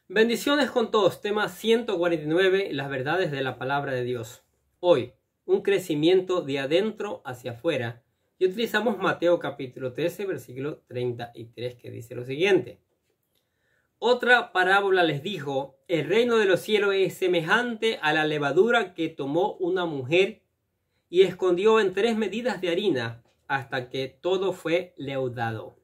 Bendiciones con todos. Tema 149, las verdades de la palabra de Dios. Hoy, un crecimiento de adentro hacia afuera. Y utilizamos Mateo capítulo 13, versículo 33, que dice lo siguiente. Otra parábola les dijo: el reino de los cielos es semejante a la levadura que tomó una mujer y escondió en 3 medidas de harina hasta que todo fue leudado.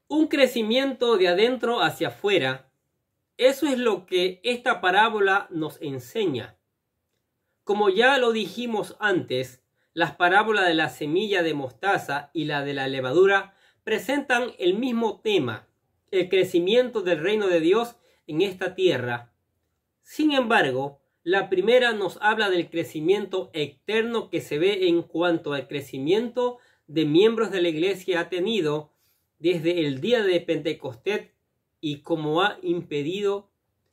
Un crecimiento de adentro hacia afuera, eso es lo que esta parábola nos enseña. Como ya lo dijimos antes, las parábolas de la semilla de mostaza y la de la levadura presentan el mismo tema, el crecimiento del reino de Dios en esta tierra. Sin embargo, la primera nos habla del crecimiento externo que se ve en cuanto al crecimiento de miembros de la iglesia ha tenido desde el día de Pentecostés y cómo ha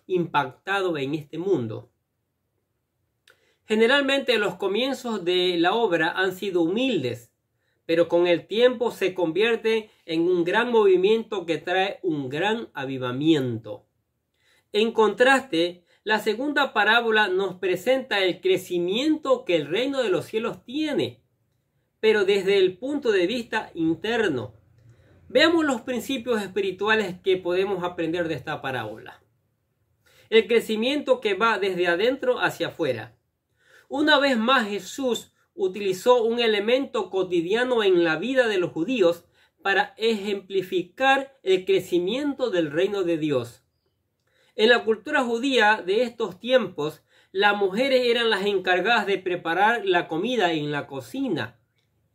impactado en este mundo. Generalmente los comienzos de la obra han sido humildes, pero con el tiempo se convierte en un gran movimiento que trae un gran avivamiento. En contraste, la segunda parábola nos presenta el crecimiento que el reino de los cielos tiene, pero desde el punto de vista interno. Veamos los principios espirituales que podemos aprender de esta parábola. El crecimiento que va desde adentro hacia afuera. Una vez más, Jesús utilizó un elemento cotidiano en la vida de los judíos para ejemplificar el crecimiento del reino de Dios. En la cultura judía de estos tiempos, las mujeres eran las encargadas de preparar la comida en la cocina.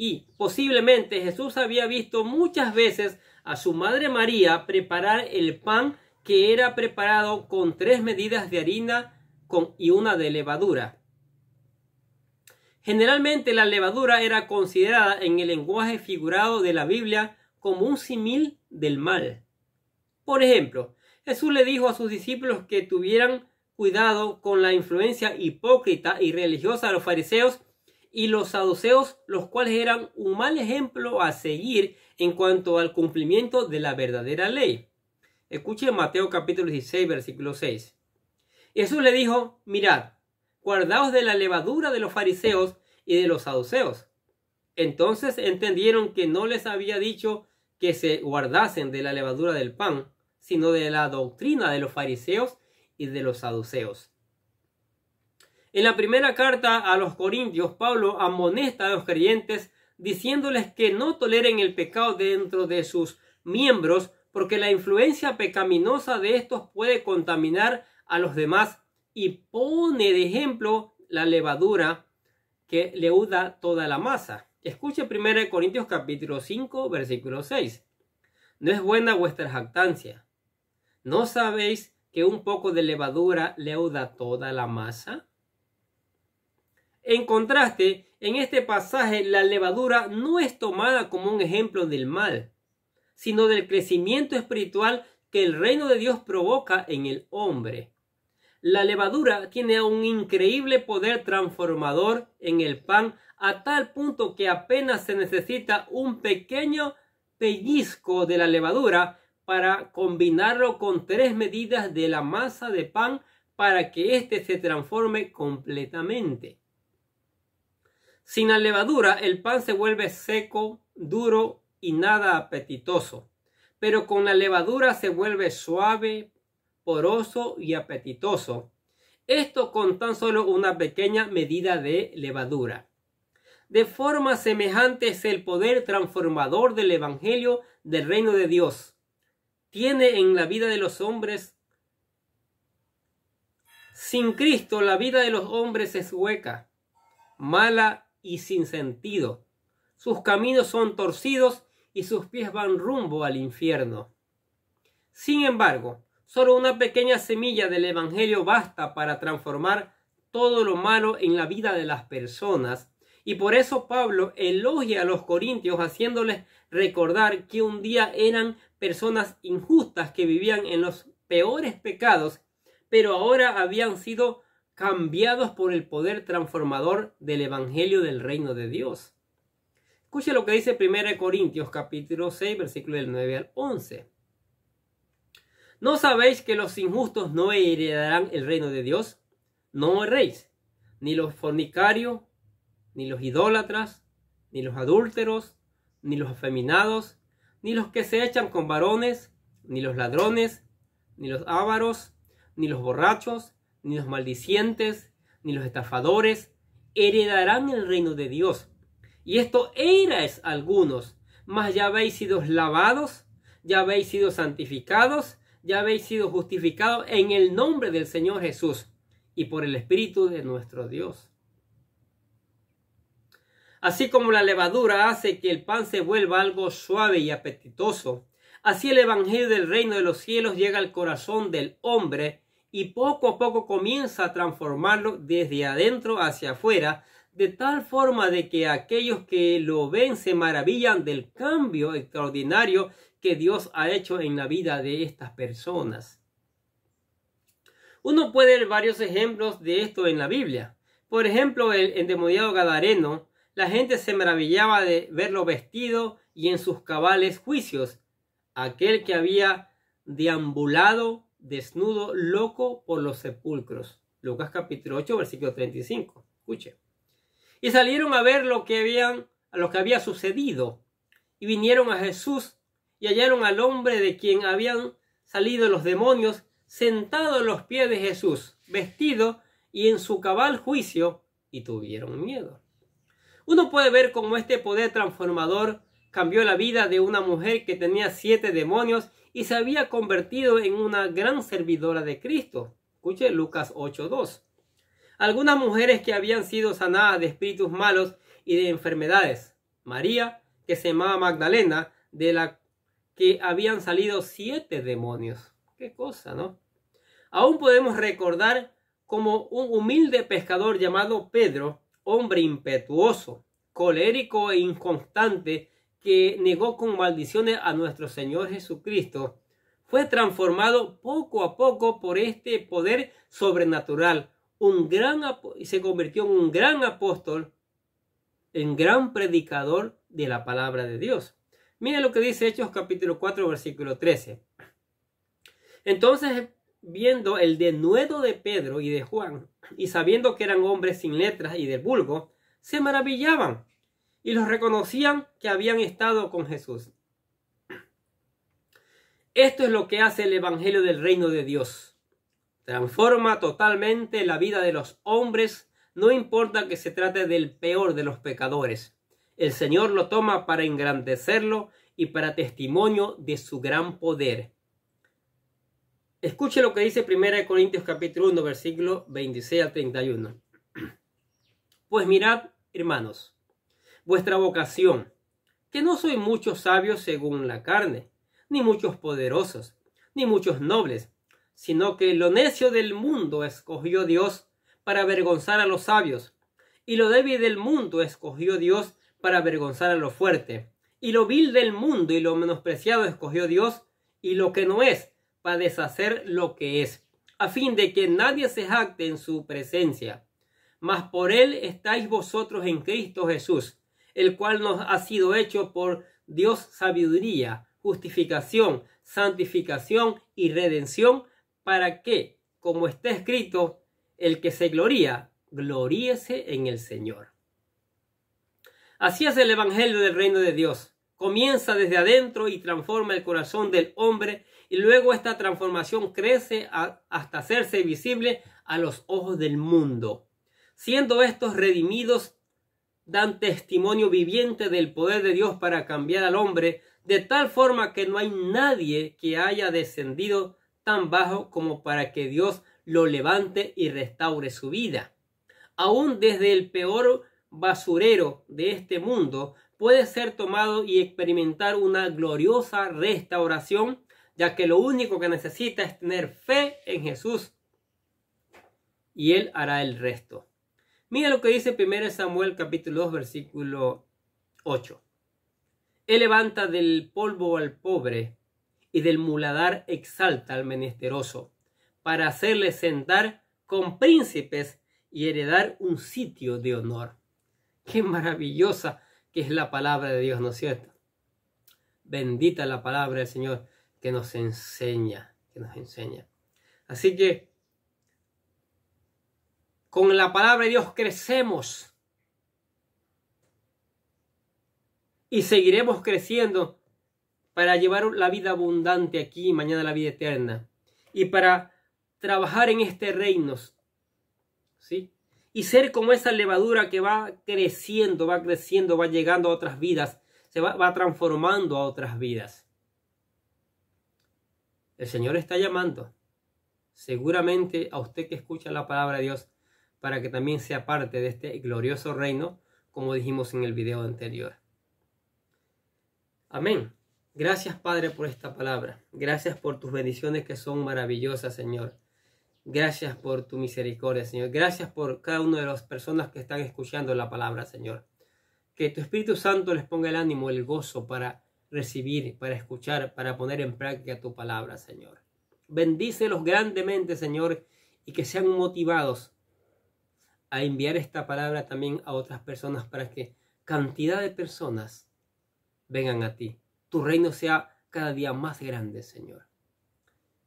Y posiblemente Jesús había visto muchas veces a su madre María preparar el pan que era preparado con 3 medidas de harina y una de levadura. Generalmente la levadura era considerada en el lenguaje figurado de la Biblia como un símil del mal. Por ejemplo, Jesús le dijo a sus discípulos que tuvieran cuidado con la influencia hipócrita y religiosa de los fariseos y los saduceos, los cuales eran un mal ejemplo a seguir en cuanto al cumplimiento de la verdadera ley. Escuchen Mateo capítulo 16, versículo 6. Jesús le dijo: mirad, guardaos de la levadura de los fariseos y de los saduceos. Entonces entendieron que no les había dicho que se guardasen de la levadura del pan, sino de la doctrina de los fariseos y de los saduceos. En la primera carta a los Corintios, Pablo amonesta a los creyentes diciéndoles que no toleren el pecado dentro de sus miembros, porque la influencia pecaminosa de estos puede contaminar a los demás, y pone de ejemplo la levadura que leuda toda la masa. Escuche 1 Corintios capítulo 5, versículo 6. ¿No es buena vuestra jactancia? ¿No sabéis que un poco de levadura leuda toda la masa? En contraste, en este pasaje la levadura no es tomada como un ejemplo del mal, sino del crecimiento espiritual que el reino de Dios provoca en el hombre. La levadura tiene un increíble poder transformador en el pan, a tal punto que apenas se necesita un pequeño pellizco de la levadura para combinarlo con 3 medidas de la masa de pan para que éste se transforme completamente. Sin la levadura, el pan se vuelve seco, duro y nada apetitoso. Pero con la levadura se vuelve suave, poroso y apetitoso. Esto con tan solo una pequeña medida de levadura. De forma semejante es el poder transformador del Evangelio del reino de Dios. Tiene en la vida de los hombres. Sin Cristo, la vida de los hombres es hueca, mala y sin sentido. Sus caminos son torcidos y sus pies van rumbo al infierno. Sin embargo, solo una pequeña semilla del Evangelio basta para transformar todo lo malo en la vida de las personas, y por eso Pablo elogia a los corintios haciéndoles recordar que un día eran personas injustas que vivían en los peores pecados, pero ahora habían sido cambiados por el poder transformador del Evangelio del reino de Dios. Escuche lo que dice 1 Corintios capítulo 6, versículo del 9 al 11. ¿No sabéis que los injustos no heredarán el reino de Dios? No erréis, ni los fornicarios, ni los idólatras, ni los adúlteros, ni los afeminados, ni los que se echan con varones, ni los ladrones, ni los ávaros, ni los borrachos, ni los maldicientes, ni los estafadores, heredarán el reino de Dios. Y esto erais algunos, mas ya habéis sido lavados, ya habéis sido santificados, ya habéis sido justificados en el nombre del Señor Jesús y por el Espíritu de nuestro Dios. Así como la levadura hace que el pan se vuelva algo suave y apetitoso, así el Evangelio del reino de los cielos llega al corazón del hombre y poco a poco comienza a transformarlo desde adentro hacia afuera, de tal forma de que aquellos que lo ven se maravillan del cambio extraordinario que Dios ha hecho en la vida de estas personas. Uno puede ver varios ejemplos de esto en la Biblia. Por ejemplo, el endemoniado gadareno, la gente se maravillaba de verlo vestido y en sus cabales juicios, aquel que había deambulado desnudo, loco por los sepulcros. Lucas capítulo 8, versículo 35. Escuche. Y salieron a ver lo que había sucedido, y vinieron a Jesús y hallaron al hombre de quien habían salido los demonios sentado a los pies de Jesús, vestido y en su cabal juicio, y tuvieron miedo. Uno puede ver cómo este poder transformador cambió la vida de una mujer que tenía 7 demonios y se había convertido en una gran servidora de Cristo. Escuche Lucas 8:2. Algunas mujeres que habían sido sanadas de espíritus malos y de enfermedades. María, que se llamaba Magdalena, de la que habían salido 7 demonios. Qué cosa, ¿no? Aún podemos recordar como un humilde pescador llamado Pedro, hombre impetuoso, colérico e inconstante, que negó con maldiciones a nuestro Señor Jesucristo, fue transformado poco a poco por este poder sobrenatural, y se convirtió en un gran apóstol, en gran predicador de la palabra de Dios. Mira lo que dice Hechos capítulo 4, versículo 13. Entonces, viendo el denuedo de Pedro y de Juan, y sabiendo que eran hombres sin letras y del vulgo, se maravillaban y los reconocían que habían estado con Jesús. Esto es lo que hace el Evangelio del reino de Dios. Transforma totalmente la vida de los hombres, no importa que se trate del peor de los pecadores. El Señor lo toma para engrandecerlo y para testimonio de su gran poder. Escuche lo que dice 1 Corintios capítulo 1, versículo 26 al 31. Pues mirad, hermanos, vuestra vocación, que no soy muchos sabios según la carne, ni muchos poderosos, ni muchos nobles, sino que lo necio del mundo escogió Dios para avergonzar a los sabios, y lo débil del mundo escogió Dios para avergonzar a lo fuerte, y lo vil del mundo y lo menospreciado escogió Dios, y lo que no es, para deshacer lo que es, a fin de que nadie se jacte en su presencia. Mas por él estáis vosotros en Cristo Jesús, el cual nos ha sido hecho por Dios sabiduría, justificación, santificación y redención, para que, como está escrito, el que se gloría, gloríese en el Señor. Así es el Evangelio del reino de Dios. Comienza desde adentro y transforma el corazón del hombre, y luego esta transformación crece hasta hacerse visible a los ojos del mundo. Siendo estos redimidos, dan testimonio viviente del poder de Dios para cambiar al hombre, de tal forma que no hay nadie que haya descendido tan bajo como para que Dios lo levante y restaure su vida. Aún desde el peor basurero de este mundo puede ser tomado y experimentar una gloriosa restauración, ya que lo único que necesita es tener fe en Jesús y Él hará el resto. Mira lo que dice 1 Samuel capítulo 2 versículo 8. Él levanta del polvo al pobre y del muladar exalta al menesteroso, para hacerle sentar con príncipes y heredar un sitio de honor. Qué maravillosa que es la palabra de Dios, ¿no es cierto? Bendita la palabra del Señor que nos enseña, que nos enseña. Así que con la palabra de Dios crecemos y seguiremos creciendo para llevar la vida abundante aquí y mañana la vida eterna, y para trabajar en este reino, ¿sí? Y ser como esa levadura que va creciendo, va llegando a otras vidas, va transformando a otras vidas. El Señor está llamando seguramente a usted que escucha la palabra de Dios para que también sea parte de este glorioso reino, como dijimos en el video anterior. Amén. Gracias, Padre, por esta palabra. Gracias por tus bendiciones que son maravillosas, Señor. Gracias por tu misericordia, Señor. Gracias por cada una de las personas que están escuchando la palabra, Señor. Que tu Espíritu Santo les ponga el ánimo, el gozo para recibir, para escuchar, para poner en práctica tu palabra, Señor. Bendícelos grandemente, Señor, y que sean motivados a enviar esta palabra también a otras personas para que cantidad de personas vengan a ti. Tu reino sea cada día más grande, Señor.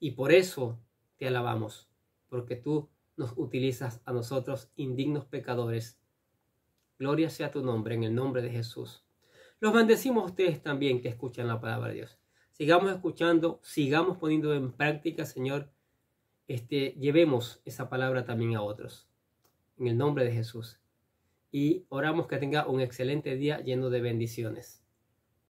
Y por eso te alabamos, porque tú nos utilizas a nosotros, indignos pecadores. Gloria sea tu nombre, en el nombre de Jesús. Los bendecimos a ustedes también que escuchan la palabra de Dios. Sigamos escuchando, sigamos poniendo en práctica, Señor. Llevemos esa palabra también a otros. En el nombre de Jesús. Y oramos que tenga un excelente día lleno de bendiciones.